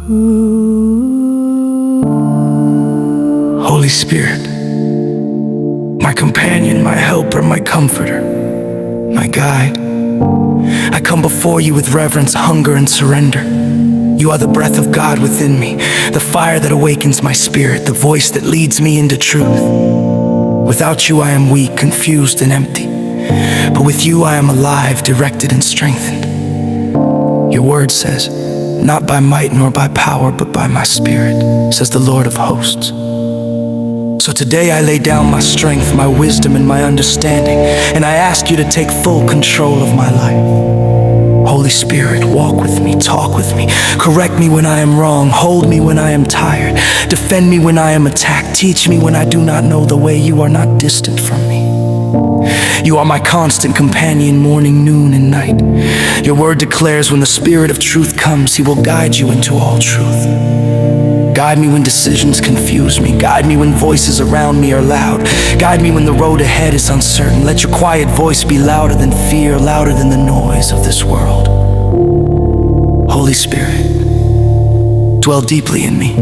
Holy Spirit, my companion, my helper, my comforter, my guide, I come before you with reverence, hunger, and surrender. You are the breath of God within me, the fire that awakens my spirit, the voice that leads me into truth. Without you I am weak, confused, and empty, but with you I am alive, directed, and strengthened. Your word says, not by might nor by power, but by my spirit, says the Lord of hosts. So today I lay down my strength, my wisdom, and my understanding, and I ask you to take full control of my life. Holy Spirit, walk with me, talk with me, correct me when I am wrong, hold me when I am tired, defend me when I am attacked, teach me when I do not know the way. You are not distant from me. You are my constant companion, morning, noon, and night. Your word declares when the Spirit of truth comes, He will guide you into all truth. Guide me when decisions confuse me. Guide me when voices around me are loud. Guide me when the road ahead is uncertain. Let your quiet voice be louder than fear, louder than the noise of this world. Holy Spirit, dwell deeply in me.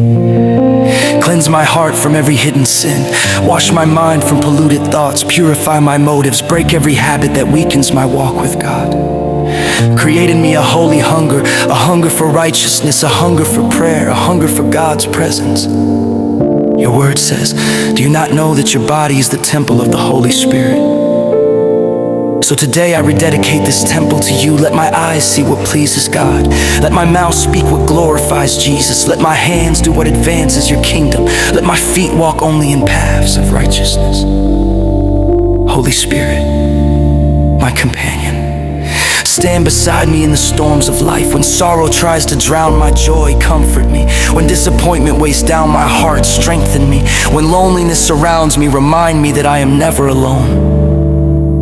Cleanse my heart from every hidden sin. Wash my mind from polluted thoughts. Purify my motives. Break every habit that weakens my walk with God. Create in me a holy hunger, a hunger for righteousness, a hunger for prayer, a hunger for God's presence. Your word says, do you not know that your body is the temple of the Holy Spirit? So today I rededicate this temple to you. Let my eyes see what pleases God. Let my mouth speak what glorifies Jesus. Let my hands do what advances your kingdom. Let my feet walk only in paths of righteousness. Holy Spirit, my companion, stand beside me in the storms of life. When sorrow tries to drown my joy, comfort me. When disappointment weighs down my heart, strengthen me. When loneliness surrounds me, remind me that I am never alone.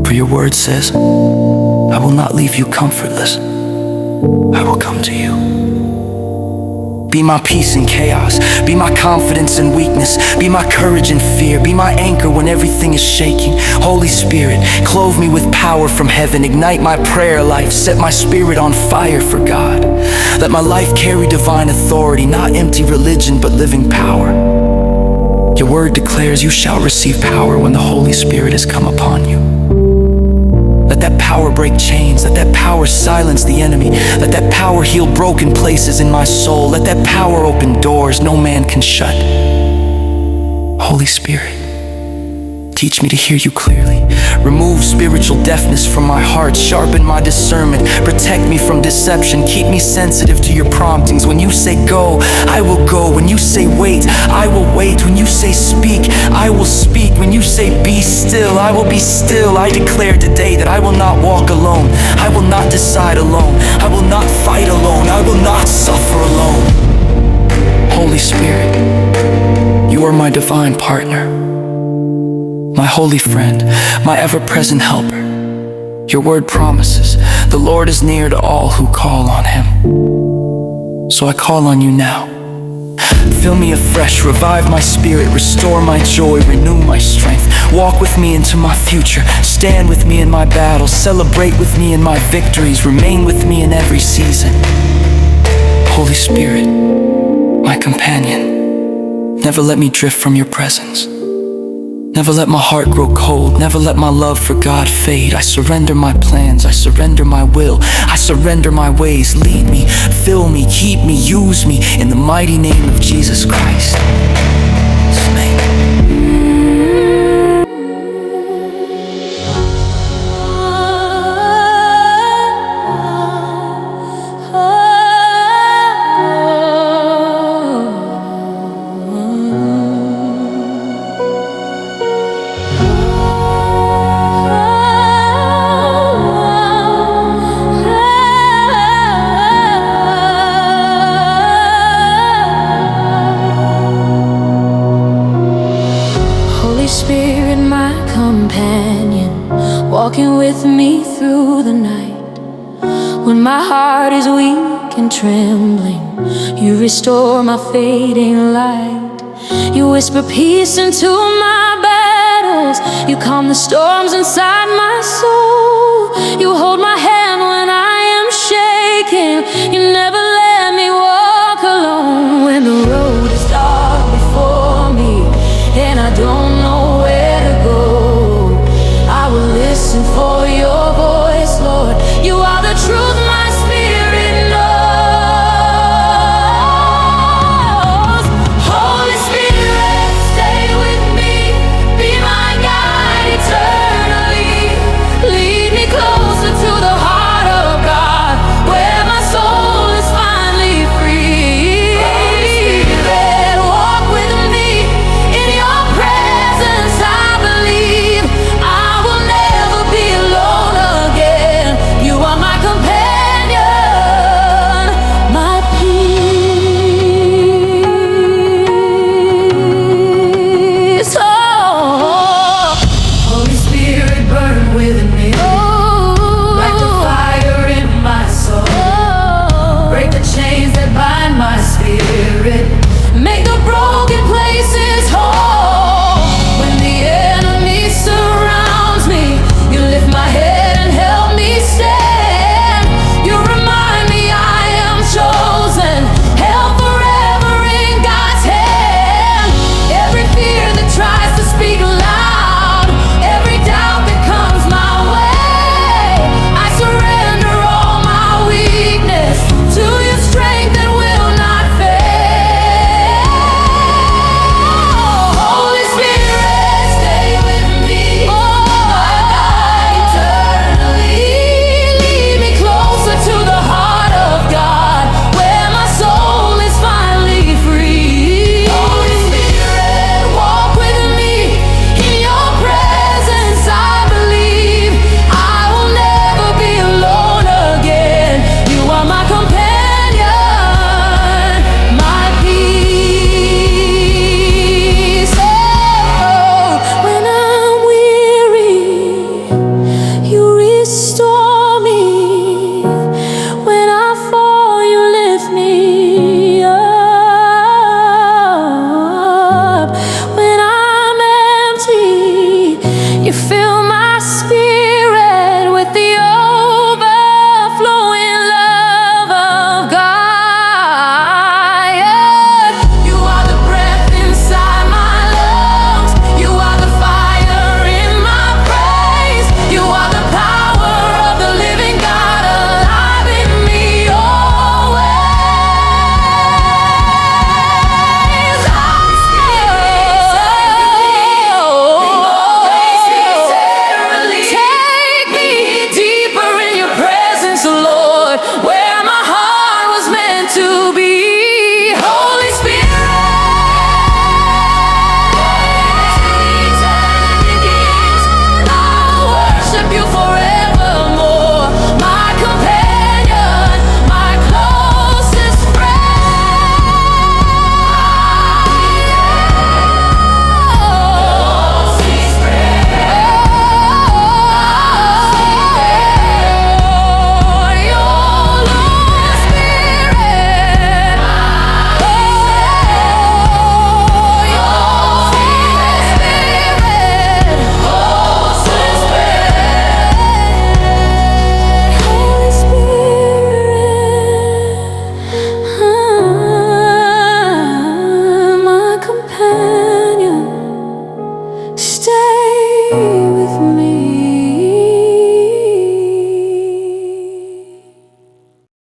For your word says, I will not leave you comfortless. I will come to you. Be my peace in chaos. Be my confidence in weakness. Be my courage in fear. Be my anchor when everything is shaking. Holy Spirit, clothe me with power from heaven. Ignite my prayer life. Set my spirit on fire for God. Let my life carry divine authority, not empty religion, but living power. Your word declares you shall receive power when the Holy Spirit has come upon you. Let that power break chains. Let that power silence the enemy. Let that power heal broken places in my soul. Let that power open doors no man can shut. Holy Spirit, teach me to hear you clearly. Remove spiritual deafness from my heart. Sharpen my discernment. Protect me from deception. Keep me sensitive to your promptings. When you say go, I will go. When you say wait, I will wait. When you say speak, I will speak. When you say be still, I will be still. I declare today that I will not walk alone. I will not decide alone. I will not fight alone. I will not suffer alone. Holy Spirit, you are my divine partner, my holy friend, my ever-present helper. Your word promises, the Lord is near to all who call on Him. So I call on you now. Fill me afresh, revive my spirit, restore my joy, renew my strength. Walk with me into my future, stand with me in my battles, celebrate with me in my victories, remain with me in every season. Holy Spirit, my companion, never let me drift from your presence. Never let my heart grow cold. Never let my love for God fade. I surrender my plans. I surrender my will. I surrender my ways. Lead me, fill me, keep me, use me in the mighty name of Jesus Christ. His name. Spirit, my companion, walking with me through the night. When my heart is weak and trembling, you restore my fading light. You whisper peace into my battles. You calm the storms inside my soul. You hold my hand when I am shaking. You never